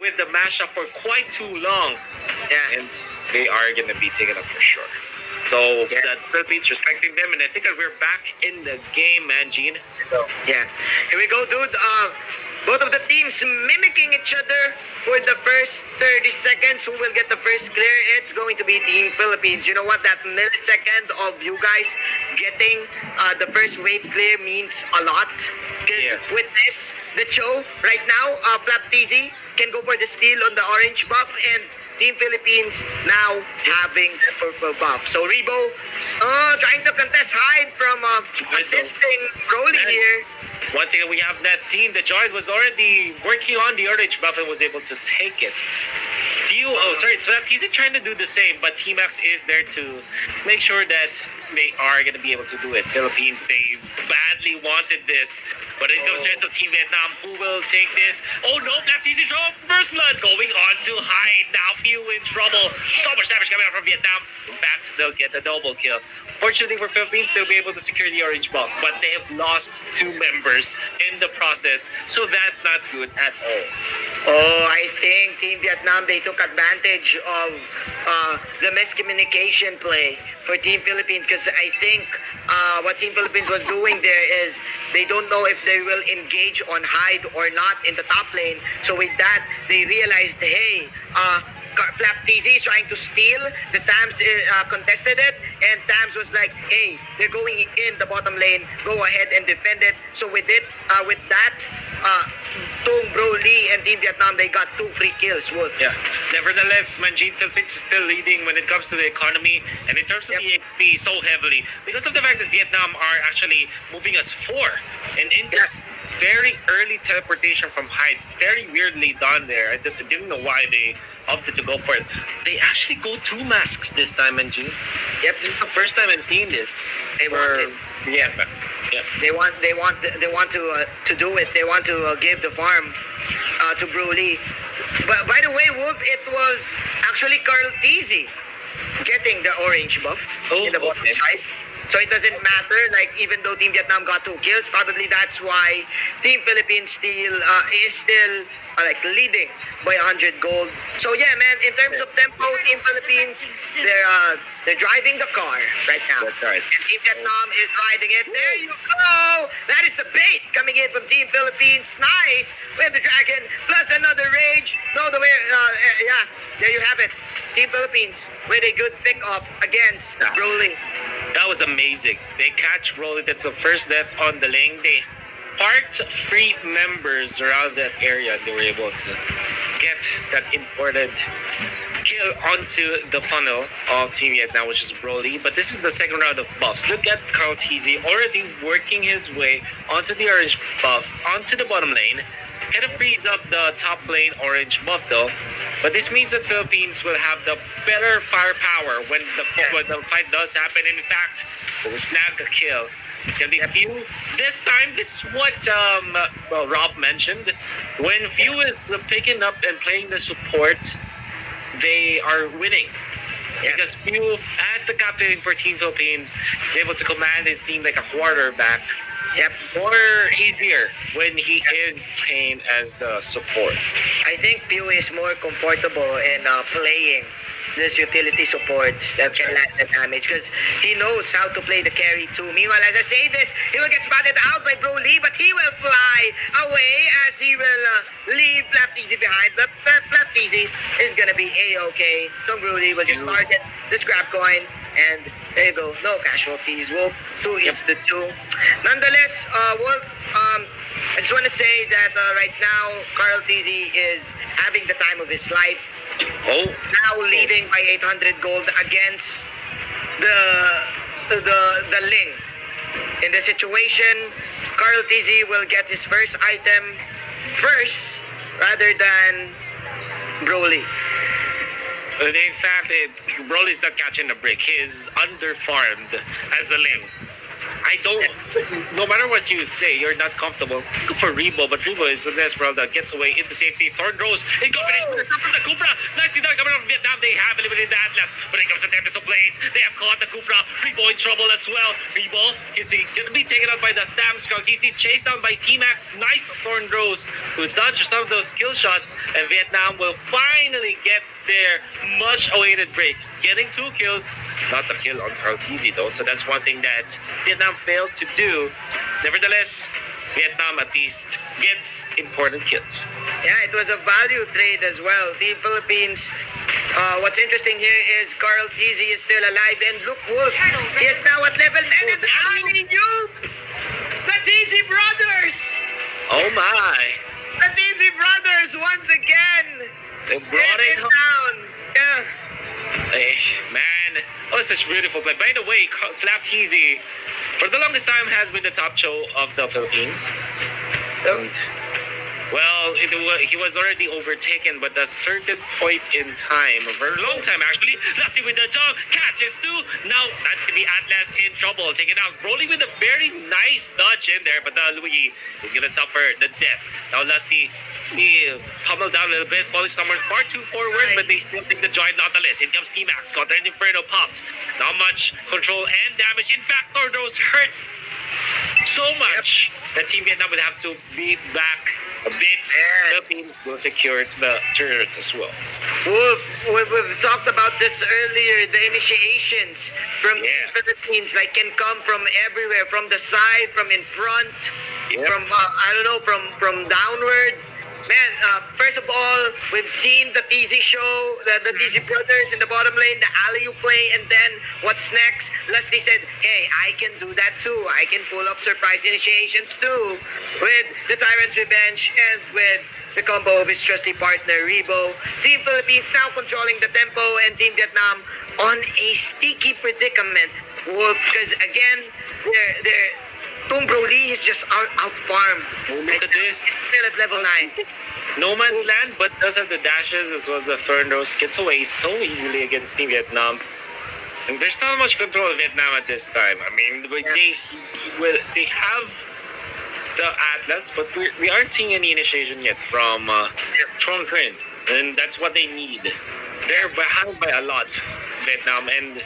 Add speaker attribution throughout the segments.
Speaker 1: with the mashup for quite too long.
Speaker 2: Yeah.
Speaker 1: And they are going to be taken up for sure. So the Philippines respecting them, and I think that we're back in the game, man, Gene.
Speaker 2: Yeah. Here we go, dude. Both of the teams mimicking each other for the first 30 seconds. Who will get the first clear? It's going to be Team Philippines. You know what? That millisecond of you guys getting the first wave clear means a lot. Because with this, the show right now, Flaptizi can go for the steal on the orange buff, and Team Philippines now having the purple buff. So Rebo trying to contest hide from assisting Broly here.
Speaker 1: One thing we have not seen, the Giant was already working on the orange buff and was able to take it. So he's trying to do the same, but Team X is there to make sure that they are going to be able to do it. Philippines, they badly wanted this. But it comes to Team Vietnam, who will take this. Oh no, that's easy draw. First blood going on to hide. Now Few in trouble. So much damage coming out from Vietnam. In fact, they'll get a double kill. Fortunately for Philippines, they'll be able to secure the orange buff, but they have lost 2 members in the process, so that's not good at all.
Speaker 2: Oh, I think Team Vietnam, they took advantage of the miscommunication play for Team Philippines, because I think what Team Philippines was doing there is they don't know if they will engage on hide or not in the top lane. So with that, they realized, hey, Flaptizi is trying to steal. The Tams contested it, and Tams was like, hey, they're going in the bottom lane, go ahead and defend it. So with that, Tung, Broly, and Team Vietnam, they got 2 free kills. Wolf.
Speaker 1: Yeah. Nevertheless, Manjin Philippines is still leading when it comes to the economy and in terms of the XP so heavily because of the fact that Vietnam are actually moving us 4. And in this very early teleportation from height, very weirdly done there. I didn't know why they opted to go for it. They actually go 2 masks this time, Manjin.
Speaker 2: Yep.
Speaker 1: This is the first time I've seen this.
Speaker 2: They want it.
Speaker 1: Yeah.
Speaker 2: They want to do it. They want to give the farm to Broly. But by the way, Wolf, it was actually Carl Tizzy getting the orange buff in the bottom side. So it doesn't matter, like, even though Team Vietnam got 2 kills, probably that's why Team Philippines is still leading by 100 gold. So yeah, man, in terms of tempo, Team Philippines, they're driving the car right now.
Speaker 1: That's right.
Speaker 2: And Team Vietnam is riding it. There you go! That is the bait coming in from Team Philippines. Nice! We have the Dragon plus another Rage. No, there you have it. Team Philippines with a good pick-off against Broly.
Speaker 1: That was amazing. They catch Broly. That's the first death on the lane. They parked 3 members around that area. They were able to get that important kill onto the funnel of Team Vietnam, which is Broly. But this is the second round of buffs. Look at Carl Tizzy already working his way onto the orange buff, onto the bottom lane. Kind of frees up the top lane orange buff though. But this means that Philippines will have the better firepower when the fight does happen. In fact, we'll snag a kill. It's going to be Few. This time, this is what Rob mentioned. When Few is picking up and playing the support, they are winning. Because Few, as the captain for Team Philippines, is able to command his team like a quarterback.
Speaker 2: Yep.
Speaker 1: More easier when he is playing as the support.
Speaker 2: I think Pew is more comfortable in playing this utility supports that can land the damage because he knows how to play the carry too. Meanwhile, as I say this, he will get spotted out by Broly, but he will fly away as he will leave Flaptizi behind. But Flaptizi is going to be A-okay. So Broly will just target the scrap coin, and there you go. No casualties. Wolf 2 is the 2. Nonetheless, Wolf, I just want to say that right now, Carl Tizzy is having the time of his life. Now leading by 800 gold against the Ling. In the situation, Carl Tizzy will get his first item first rather than Broly.
Speaker 1: In fact, Broly's not catching a break. He's underfarmed as a Ling. I don't. No matter what you say, you're not comfortable. Go for Rebo, but Rebo is the Esmeralda that gets away into safety. Thorn Rose in combination with the top of the Cupra. Nicely done coming from Vietnam. They have eliminated the Atlas. When it comes to Tempest of Blades, they have caught the Cupra. Rebo in trouble as well. Rebo is going to be taken out by the Tham Scout. TC chased down by T-Max. Nice Thorn Rose who dodged some of those skill shots. And Vietnam will finally get their much-awaited break. Getting 2 kills. Not the kill on Carl TZ though. So that's one thing that Vietnam failed to do. Nevertheless, Vietnam at least gets important kills.
Speaker 2: Yeah, it was a value trade as well. Team Philippines, what's interesting here is Carl TZ is still alive, and look, Wolf, he is now at level 10, and the TZ brothers!
Speaker 1: Oh my!
Speaker 2: The TZ brothers once again!
Speaker 1: They brought it home.
Speaker 2: down! Yeah.
Speaker 1: Hey, man, oh, such beautiful play. By the way, Flap TZ, for the longest time, has been the top show of the Philippines. And, well, he was already overtaken, but at a certain point in time, for a long time actually, Lusty with the jump, catches 2. Now, that's going to be Atlas in trouble. Taken out, Broly with a very nice dodge in there, but Luigi is going to suffer the death. Now, Lusty, he pummeled down a little bit, falling somewhere far too forward, but they still take the joint Nautilus. In comes T-Max, Counter and Inferno popped. Not much control and damage. In fact, Tordos hurts so much that Team Vietnam would have to beat back a bit. Philippines will secure the turret as well.
Speaker 2: We've talked about this earlier. The initiations from Team Philippines can come from everywhere, from the side, from in front, from from downward. Man, first of all, we've seen the TZ show, the TZ brothers in the bottom lane, the alley-oop play, and then what's next? Lusty said, hey, I can do that too. I can pull up surprise initiations too. With the Tyrant's Revenge and with the combo of his trusty partner, Rebo. Team Philippines now controlling the tempo, and Team Vietnam on a sticky predicament. Wolf, because again, they're Broly is just out-farmed.
Speaker 1: Oh, look at this.
Speaker 2: He's still at level 9.
Speaker 1: No man's land, but does have the dashes as well as the Thorn Rose. Gets away so easily against Team Vietnam. And there's not much control of Vietnam at this time. I mean, they have the Atlas, but we aren't seeing any initiation yet from Trong Trin. And that's what they need. They're behind by a lot, Vietnam, and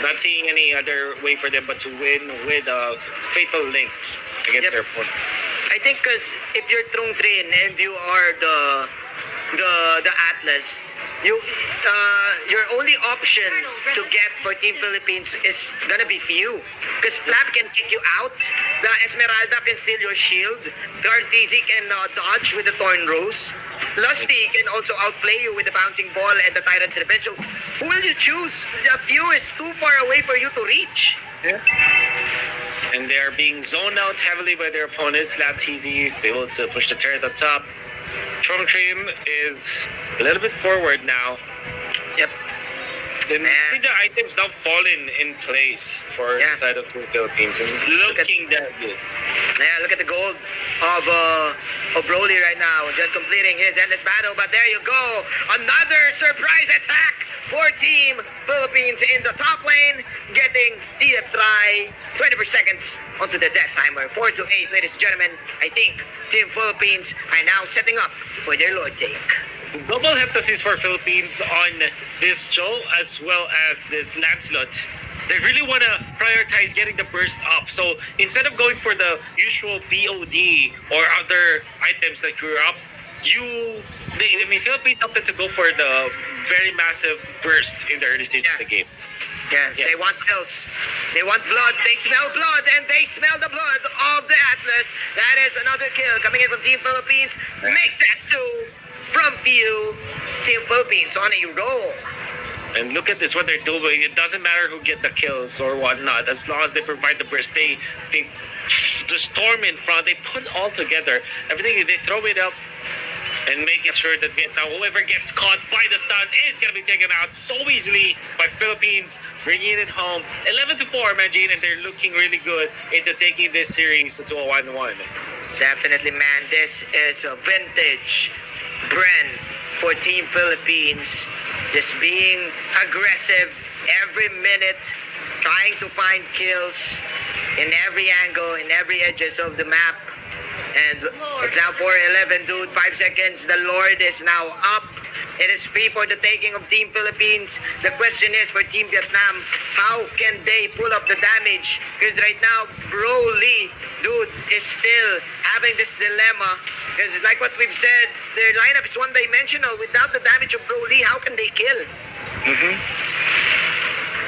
Speaker 1: not seeing any other way for them but to win with fatal links against their opponent.
Speaker 2: I think because if you're Trong Trin and you are the Atlas, your only option to get for Team Philippines is gonna be few. Because Flap can kick you out, the Esmeralda can steal your shield, Gartizi can dodge with the Thorn Rose, Lusty can also outplay you with the Bouncing Ball and the Tyrant's Revenge. So who will you choose? The few is too far away for you to reach.
Speaker 1: Yeah. And they are being zoned out heavily by their opponents. Flap TZ is able to push the turret on top. Trong Trim is a little bit forward now.
Speaker 2: Yep.
Speaker 1: And see the items now falling in place for the side of the Philippines. It's looking that good.
Speaker 2: Yeah, look at the gold of Broly right now, just completing his endless battle. But there you go, another surprise attack for Team Philippines in the top lane, getting the try 24 seconds onto the death timer. 4-8, ladies and gentlemen. I think Team Philippines are now setting up for their Lord take.
Speaker 1: Double emphasis for Philippines on this show as well as this Lancelot. They really want to prioritize getting the burst up. So instead of going for the usual BOD or other items that grew up, Philippines opted to go for the very massive burst in the early stage of the game.
Speaker 2: Yeah, they want kills. They want blood. They smell blood, and they smell the blood of the Atlas. That is another kill coming in from Team Philippines. Make that 2 from few. Team Philippines on a roll.
Speaker 1: And look at this, what they're doing. It doesn't matter who get the kills or whatnot. As long as they provide the burst, they the storm in front, they put all together. Everything, they throw it up and making sure that Vietnam, whoever gets caught by the stun, is going to be taken out so easily by Philippines, bringing it home. 11-4, Majin, and they're looking really good into taking this series to a 1-1.
Speaker 2: Definitely, man. This is a vintage Bren for Team Philippines. Just being aggressive every minute, trying to find kills. in every angle, in every edges of the map. And it's now 4-11, dude. 5 seconds. The Lord is now up. It is free for the taking of Team Philippines. The question is for Team Vietnam, how can they pull up the damage? Because right now, Broly, dude, is still having this dilemma. Because like what we've said, their lineup is one-dimensional. Without the damage of Broly, how can they kill?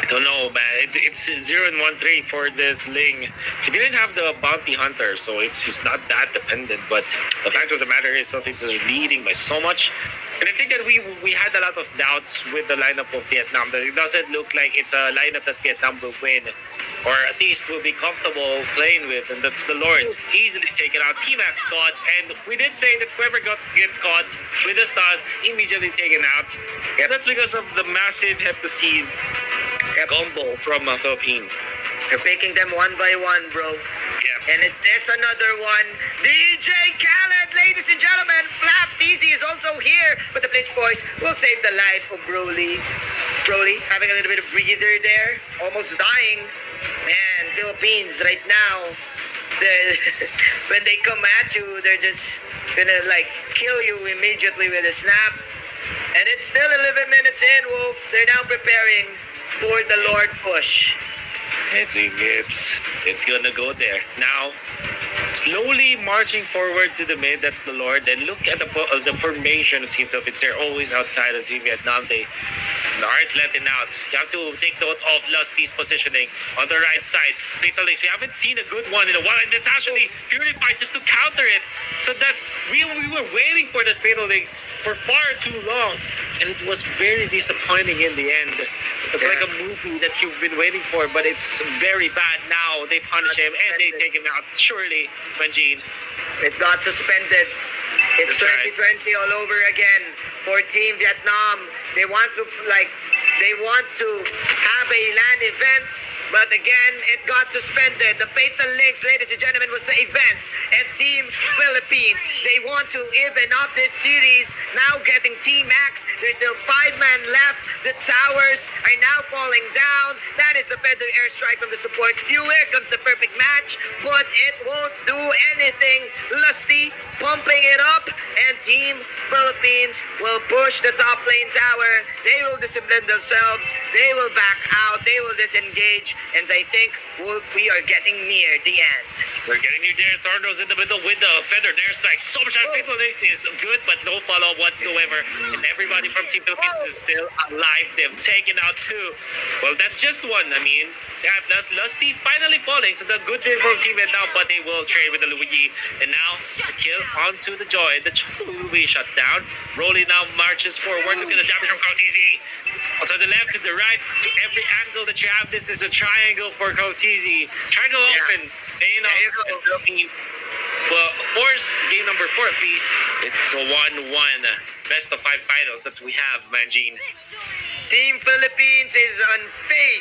Speaker 1: I don't know, man. It's 0-1-3 for this Ling. He didn't have the bounty hunter, so he's not that dependent. But the fact of the matter is, Philippines is leading by so much. And I think that we had a lot of doubts with the lineup of Vietnam. That it doesn't look like it's a lineup that Vietnam will win, or at least will be comfortable playing with, and that's the Lord. Easily taken out. T-Max caught, and we did say that whoever gets caught with a stun, immediately taken out. That's because of the massive Heptaseas combo from Philippines.
Speaker 2: They're picking them one by one, bro.
Speaker 1: Yeah.
Speaker 2: And it is another one. DJ Khaled, ladies and gentlemen. Flap Easy is also here. But the Blitz boys will save the life of Broly. Broly having a little bit of breather there. Almost dying. Man, Philippines right now, when they come at you, they're just gonna like kill you immediately with a snap. And it's still 11 minutes in, Wolf. They're now preparing for the Lord push.
Speaker 1: It's gonna go there now. Slowly marching forward to the mid. That's the Lord. And look at the formation of Team Philippines. They're always outside of Team Vietnam. They aren't letting out. You have to take note of Lusty's positioning on the right side. Fatal Links. We haven't seen a good one in a while, and it's actually Purified just to counter it. So that's we were waiting for that Fatal Links for far too long, and it was very disappointing in the end. It's like a movie that you've been waiting for, but it's very bad now. They punish him and they take him out. Surely, Manjin.
Speaker 2: It got suspended. It's
Speaker 1: That's
Speaker 2: 2020 all over again for Team Vietnam. They want to have a LAN event, but again, it got suspended. The Fatal Links, ladies and gentlemen, was the event. And Team Philippines, they want to even up this series, now getting T-Max. There's still 5 men left. The towers are now falling down. That is the Feather Airstrike from the support. Here comes the perfect match, but it won't do anything. Lusty pumping it up, and Team Philippines will push the top lane tower. They will discipline themselves. They will back out. They will disengage. And I think we are getting near the end.
Speaker 1: We're getting near there. Thornrose in the middle with the Feather Airstrike. So much people is good, but no follow whatsoever. And everybody from Team Philippines is still alive. They've taken out 2. Well, that's just one. I mean, that's Lusty finally falling. So the good thing from Team Vietnam, but they will trade with the Luigi. And now the kill onto the Joy. The Joy will be shut down. Broly now marches forward. Look at the damage from Coutizi. To the left, to the right, to every angle that you have. This is a triangle for Coutizi. Triangle opens. And you know, Philippines. Well, of course, game number 4 at least. It's a 1-1. Best of 5 finals that we have, Manjin.
Speaker 2: Team Philippines is unfazed.